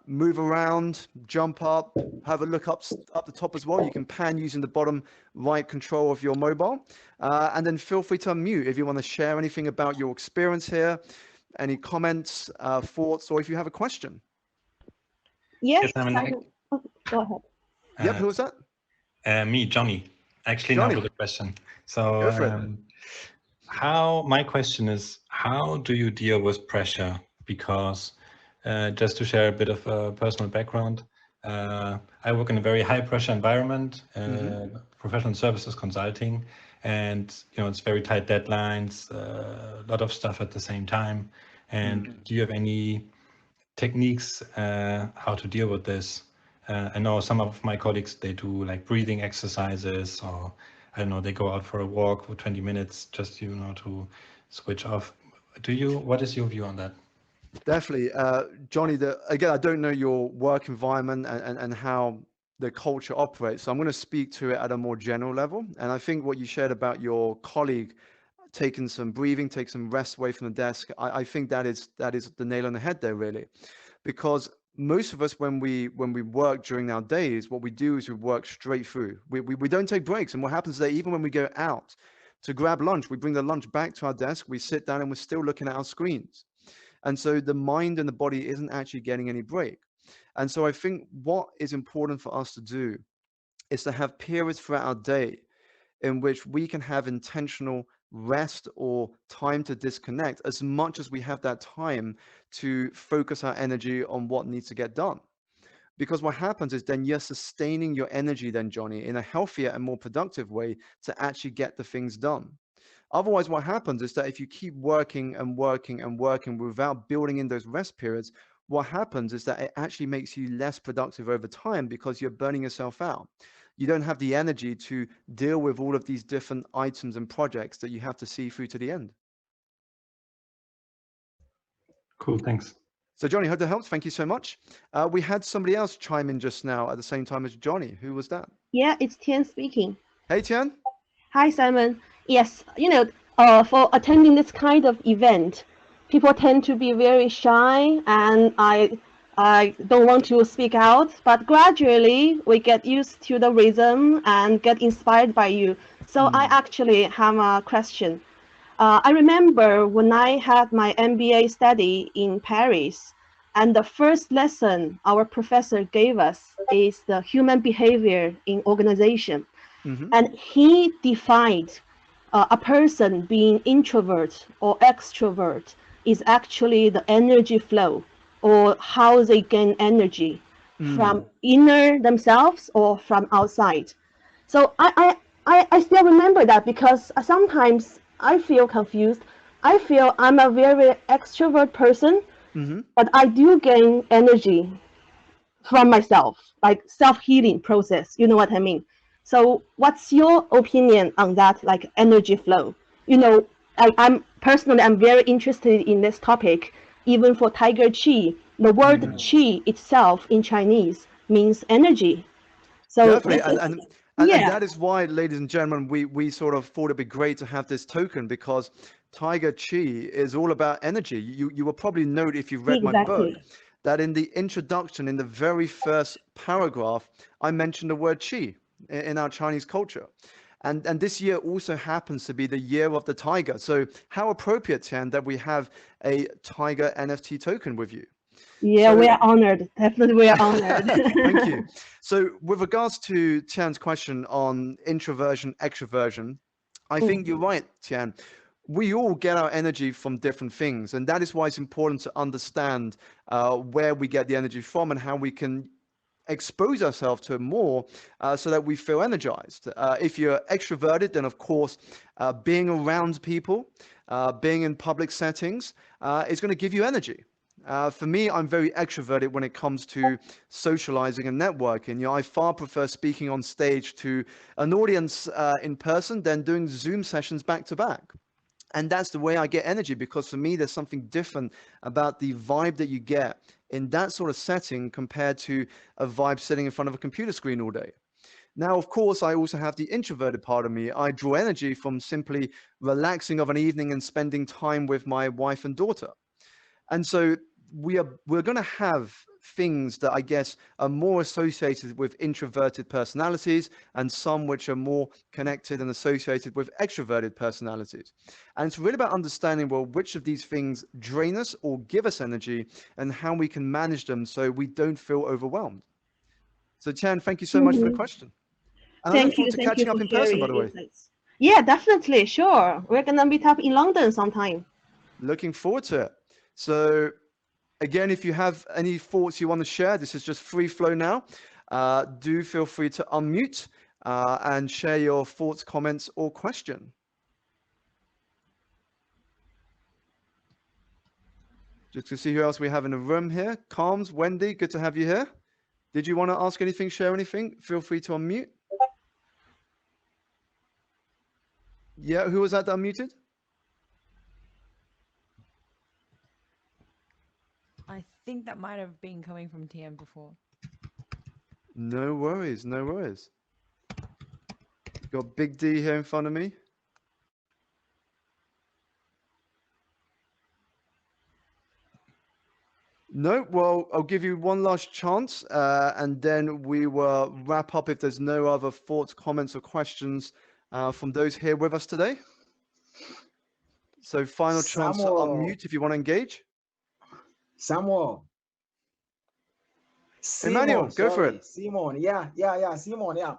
Move around, jump up, have a look up the top as well. You can pan using the bottom right control of your mobile. And then feel free to unmute if you want to share anything about your experience here, any comments, thoughts, or if you have a question. Yes, Go ahead. Yep, who was that? Me, Johnny. Actually, Johnny. now with a question. So, my question is, how do you deal with pressure? Because just to share a bit of a personal background, I work in a very high pressure environment, professional services consulting, and it's very tight deadlines, a lot of stuff at the same time. And do you have any techniques how to deal with this? I know some of my colleagues, they do like breathing exercises, or I don't know, they go out for a walk for 20 minutes just, to switch off. What is your view on that? Definitely. Johnny, again, I don't know your work environment and how the culture operates. So I'm going to speak to it at a more general level. And I think what you shared about your colleague taking some breathing, take some rest away from the desk, I think that is the nail on the head there, really. Because most of us, when we work during our days, what we do is we work straight through. We don't take breaks. And what happens is that even when we go out to grab lunch, we bring the lunch back to our desk, we sit down and we're still looking at our screens. And so the mind and the body isn't actually getting any break. And so I think what is important for us to do is to have periods throughout our day in which we can have intentional rest or time to disconnect as much as we have that time to focus our energy on what needs to get done. Because what happens is then you're sustaining your energy then, Johnny, in a healthier and more productive way to actually get the things done. Otherwise, what happens is that if you keep working and working and working without building in those rest periods, what happens is that it actually makes you less productive over time because you're burning yourself out. You don't have the energy to deal with all of these different items and projects that you have to see through to the end. Cool, thanks. So Johnny, hope that helps. Thank you so much. We had somebody else chime in just now at the same time as Johnny. Who was that? Yeah, it's Tian speaking. Hey, Tian. Hi, Simon. Yes, for attending this kind of event, people tend to be very shy, and I don't want to speak out, but gradually we get used to the rhythm and get inspired by you. So I actually have a question. I remember when I had my MBA study in Paris, and the first lesson our professor gave us is the human behavior in organization. And he defined a person being introvert or extrovert is actually the energy flow, or how they gain energy from inner themselves or from outside. So I still remember that because sometimes I feel confused. I feel I'm a very extrovert person, but I do gain energy from myself, like self-healing process. You know what I mean? So what's your opinion on that, like energy flow? I'm very interested in this topic. Even for TigerChi, the word qi itself in Chinese means energy. So definitely, and that is why, ladies and gentlemen, we sort of thought it'd be great to have this token, because TigerChi is all about energy. You will probably note, if you've read my book, that in the introduction, in the very first paragraph, I mentioned the word qi in our Chinese culture. And this year also happens to be the year of the tiger. So how appropriate, Tian, that we have a tiger NFT token with you. Yeah, so, we are honored. Definitely, we are honored. Thank you. So with regards to Tian's question on introversion, extroversion, I think you're right, Tian. We all get our energy from different things. And that is why it's important to understand where we get the energy from and how we can expose ourselves to it more so that we feel energized. If you're extroverted, then of course, being around people, being in public settings is going to give you energy. For me, I'm very extroverted when it comes to socializing and networking. I far prefer speaking on stage to an audience in person than doing Zoom sessions back to back. And that's the way I get energy, because for me, there's something different about the vibe that you get in that sort of setting compared to a vibe sitting in front of a computer screen all day. Now, of course, I also have the introverted part of me. I draw energy from simply relaxing of an evening and spending time with my wife and daughter. And so we're going to have things that I guess are more associated with introverted personalities, and some which are more connected and associated with extroverted personalities. And it's really about understanding, well, which of these things drain us or give us energy, and how we can manage them so we don't feel overwhelmed. So Tian, thank you so much for the question. And I look forward to catching up in person, by the way. Yeah, definitely. Sure. We're going to meet up in London sometime. Looking forward to it. So again, if you have any thoughts you want to share, this is just free flow now. Do feel free to unmute and share your thoughts, comments, or question. Just to see who else we have in the room here. Calms, Wendy, good to have you here. Did you want to ask anything, share anything? Feel free to unmute. Yeah, who was that unmuted? I think that might have been coming from TM before. No worries, no worries. Got Big D here in front of me. No, well, I'll give you one last chance, and then we will wrap up if there's no other thoughts, comments, or questions from those here with us today. So final chance to unmute if you want to engage. Samuel. Emmanuel, go for it. Simon, yeah, Simon, yeah.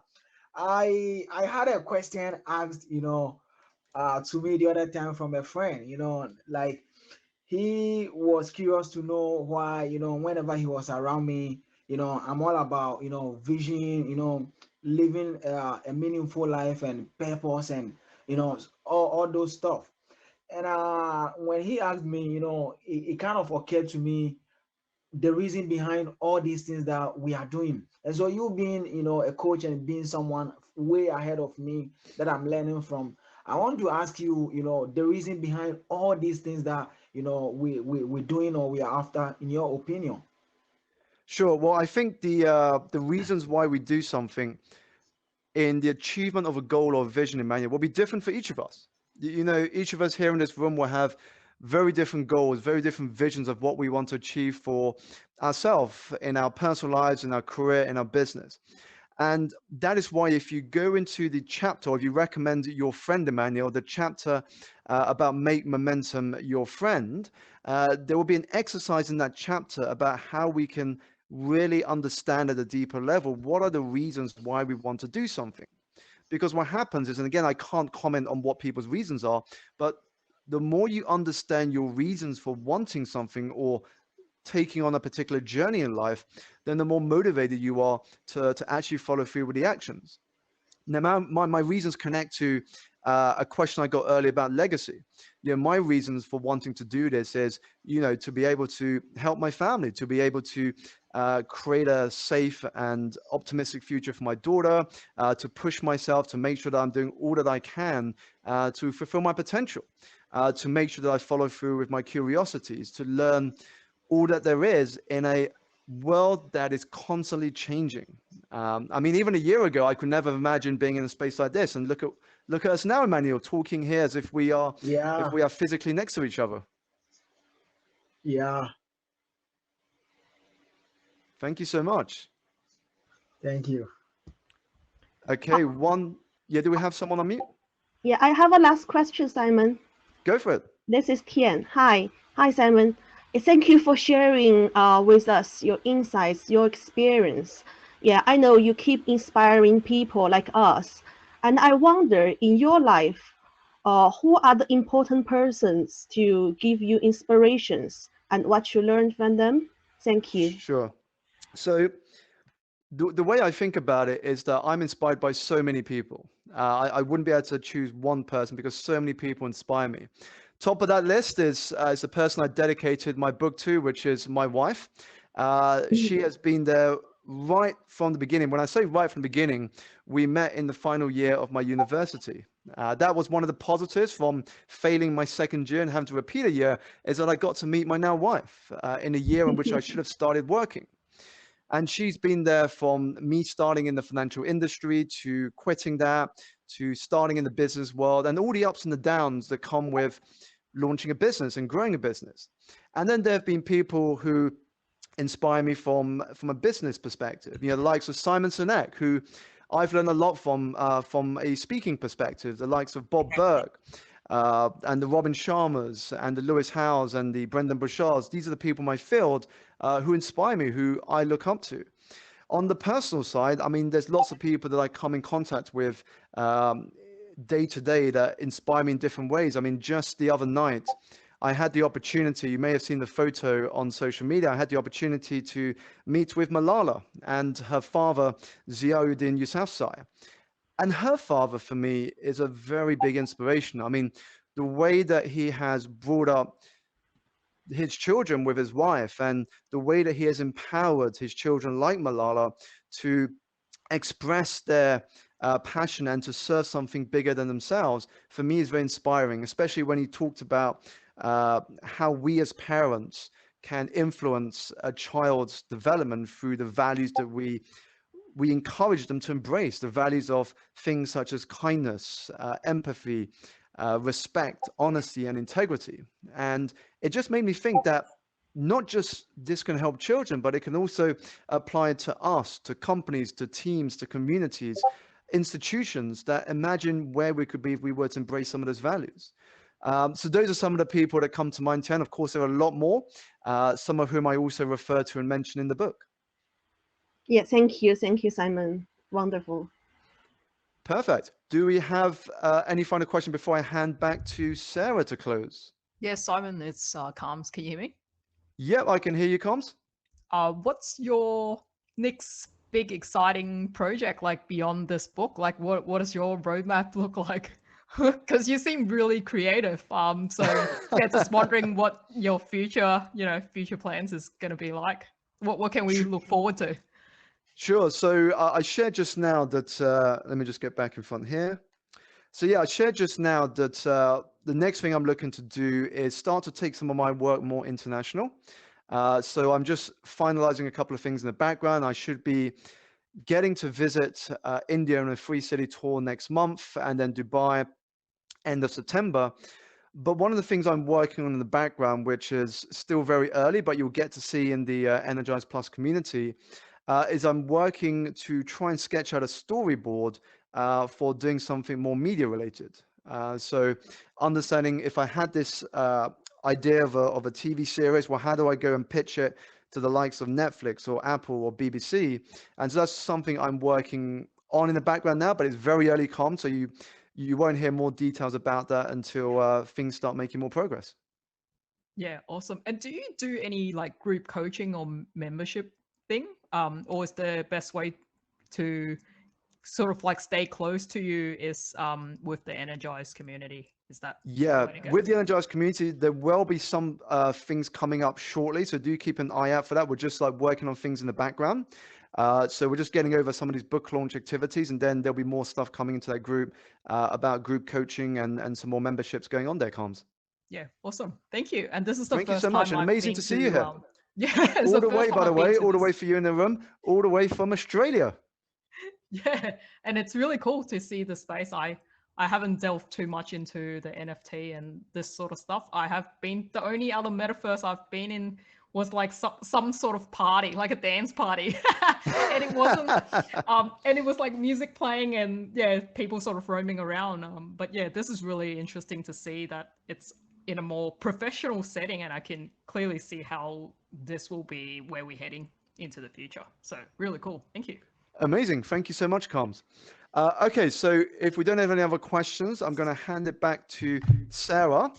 I had a question asked, to me the other time from a friend, like he was curious to know why, whenever he was around me, I'm all about, vision, living a meaningful life and purpose and, all those stuff. And when he asked me, it kind of occurred to me the reason behind all these things that we are doing. And so you being, a coach and being someone way ahead of me that I'm learning from, I want to ask you, the reason behind all these things that, we're doing or we are after, in your opinion. Sure. Well, I think the reasons why we do something in the achievement of a goal or vision, Emmanuel, will be different for each of us. Each of us here in this room will have very different goals, very different visions of what we want to achieve for ourselves in our personal lives, in our career, in our business. And that is why if you go into the chapter, or if you recommend your friend, Emmanuel, the chapter about make momentum your friend, there will be an exercise in that chapter about how we can really understand at a deeper level, what are the reasons why we want to do something. Because what happens is, and again, I can't comment on what people's reasons are, but the more you understand your reasons for wanting something or taking on a particular journey in life, then the more motivated you are to actually follow through with the actions. Now, my reasons connect to a question I got earlier about legacy. My reasons for wanting to do this is, to be able to help my family, to be able to create a safe and optimistic future for my daughter, to push myself, to make sure that I'm doing all that I can to fulfill my potential, to make sure that I follow through with my curiosities, to learn all that there is in a world that is constantly changing. I mean, even a year ago, I could never imagine being in a space like this. And look at us now, Emmanuel, talking here as if we are physically next to each other. Yeah. Thank you so much. Thank you. Okay, do we have someone on mute? Yeah, I have a last question, Simon. Go for it. This is Tian. Hi, Simon. Thank you for sharing with us your insights, your experience. Yeah, I know you keep inspiring people like us. And I wonder, in your life, who are the important persons to give you inspirations and what you learned from them? Thank you. Sure. So the way I think about it is that I'm inspired by so many people. I wouldn't be able to choose one person because so many people inspire me. Top of that list is the person I dedicated my book to, which is my wife. She has been there right from the beginning. When I say right from the beginning, we met in the final year of my university. That was one of the positives from failing my second year and having to repeat a year, is that I got to meet my now wife in a year in which I should have started working. And she's been there from me starting in the financial industry to quitting that, to starting in the business world, and all the ups and the downs that come with launching a business and growing a business. And then there have been people who inspire me from a business perspective, the likes of Simon Sinek, who I've learned a lot from a speaking perspective, the likes of Bob Burke, and the Robin Sharmas and the Lewis Howes and the Brendan Burchards. These are the people in my field who inspire me, who I look up to. On the personal side, I mean, there's lots of people that I come in contact with day to day that inspire me in different ways. I mean, just the other night, I had the opportunity, you may have seen the photo on social media, I had the opportunity to meet with Malala and her father, Ziauddin Yousafzai. And her father, for me, is a very big inspiration. I mean, the way that he has brought up his children with his wife and the way that he has empowered his children like Malala to express their passion and to serve something bigger than themselves, for me is very inspiring, especially when he talked about how we as parents can influence a child's development through the values that we encourage them to embrace, the values of things such as kindness, empathy, respect, honesty, and integrity. And it just made me think that not just this can help children, but it can also apply to us, to companies, to teams, to communities, institutions, that imagine where we could be if we were to embrace some of those values. So those are some of the people that come to mind, Tian. Of course, there are a lot more, some of whom I also refer to and mention in the book. Yeah, thank you, Simon. Wonderful. Perfect. Do we have any final question before I hand back to Sarah to close? Yes, Simon, it's Coms. Can you hear me? Yep, I can hear you, Coms. What's your next big exciting project like beyond this book? Like what does your roadmap look like? Because you seem really creative. So yeah, just wondering what your future plans is going to be like. What can we look forward to? Sure. So I shared just now that, let me just get back in front here. So yeah, I shared just now that the next thing I'm looking to do is start to take some of my work more international. So I'm just finalizing a couple of things in the background. I should be getting to visit India on a 3-city tour next month, and then Dubai end of September. But one of the things I'm working on in the background, which is still very early, but you'll get to see in the Energize Plus community, is I'm working to try and sketch out a storyboard for doing something more media related. So understanding if I had this idea of a TV series, well, how do I go and pitch it to the likes of Netflix or Apple or BBC? And so that's something I'm working on in the background now, but it's very early com, so you won't hear more details about that until things start making more progress. Yeah, awesome. And do you do any like group coaching or membership thing? Or is the best way to sort of like stay close to you is with the Energize community? Is that with the Energize community, there will be some things coming up shortly, so do keep an eye out for that. We're just like working on things in the background, so we're just getting over some of these book launch activities, and then there'll be more stuff coming into that group about group coaching and some more memberships going on there, Coms. Yeah, awesome. Thank you. And this is the Thank you so much, and amazing to see you here. Yeah, all the way, by the way, all the way for you in the room, all the way from Australia. Yeah, and it's really cool to see the space. I haven't delved too much into the NFT and this sort of stuff. I have been, the only other metaverse I've been in was like some sort of party, like a dance party. And it wasn't, and it was like music playing and yeah, people sort of roaming around. But yeah, this is really interesting to see that it's in a more professional setting, and I can clearly see how this will be where we're heading into the future. So really cool. Thank you. Amazing. Thank you so much, Coms. Okay, so if we don't have any other questions, I'm going to hand it back to Sarah.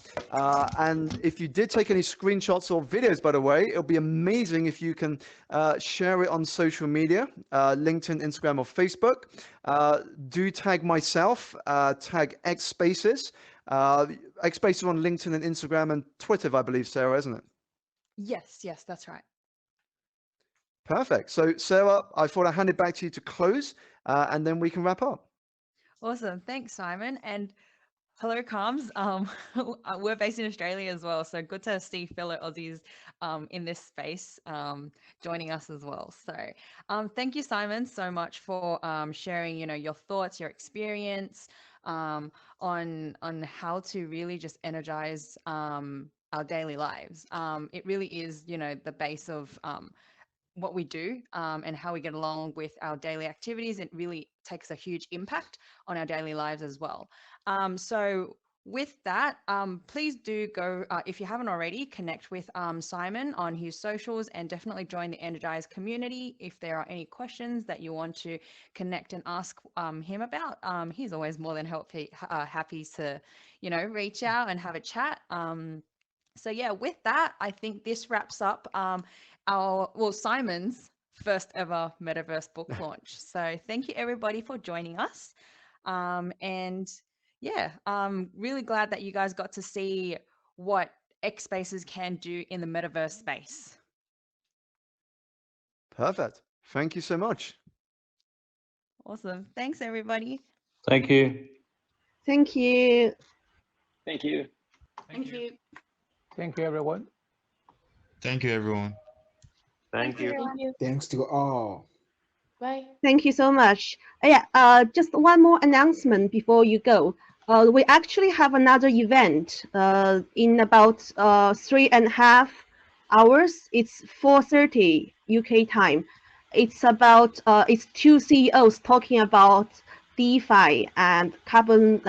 And if you did take any screenshots or videos, by the way, it'll be amazing if you can share it on social media, LinkedIn, Instagram, or Facebook. Do tag myself, tag xSpaces, xSpaces on LinkedIn and Instagram and Twitter, I believe, Sarah, isn't it? Yes, that's right. Perfect. So Sarah, I thought I'd hand it back to you to close, and then we can wrap up. Awesome. Thanks, Simon. And hello, Carms. We're based in Australia as well, so good to see fellow Aussies in this space joining us as well. So thank you, Simon, so much for sharing, your thoughts, your experience on how to really just energize our daily lives. It really is, the base of what we do and how we get along with our daily activities. It really takes a huge impact on our daily lives as well. So with that, please do go, if you haven't already, connect with Simon on his socials and definitely join the Energize community. If there are any questions that you want to connect and ask him about, he's always more than happy to, reach out and have a chat. So yeah, with that, I think this wraps up Simon's first ever Metaverse book launch. So thank you everybody for joining us. And yeah, I'm really glad that you guys got to see what xSpaces can do in the Metaverse space. Perfect. Thank you so much. Awesome. Thanks, everybody. Thank you. Thank you. Thank you. Thank you. Thank you, everyone. Thank you, everyone. Thank you. Thank you. Thanks to all. Bye. Thank you so much. Yeah, just one more announcement before you go. We actually have another event in about 3.5 hours. It's 4:30 UK time. It's about it's two CEOs talking about DeFi and carbon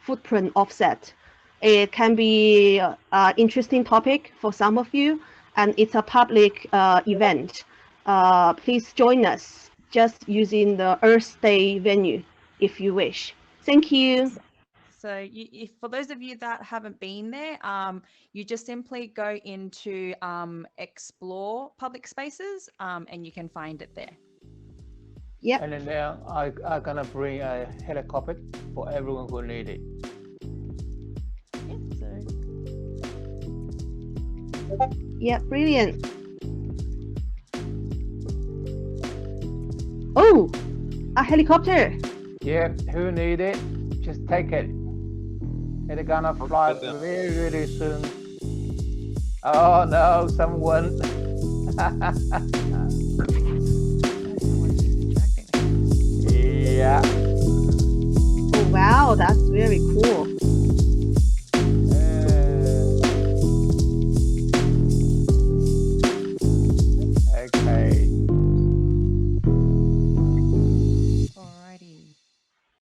footprint offset. It can be an interesting topic for some of you, and it's a public event. Please join us just using the Earth Day venue if you wish. Thank you. So if for those of you that haven't been there, you just simply go into explore public spaces and you can find it there. Yep. And then I'm gonna bring a helicopter for everyone who need it. Yeah, brilliant. Oh, a helicopter. Yeah, who need it? Just take it. It's gonna fly very, really soon. Oh no, someone. Yeah. Oh wow, that's very cool.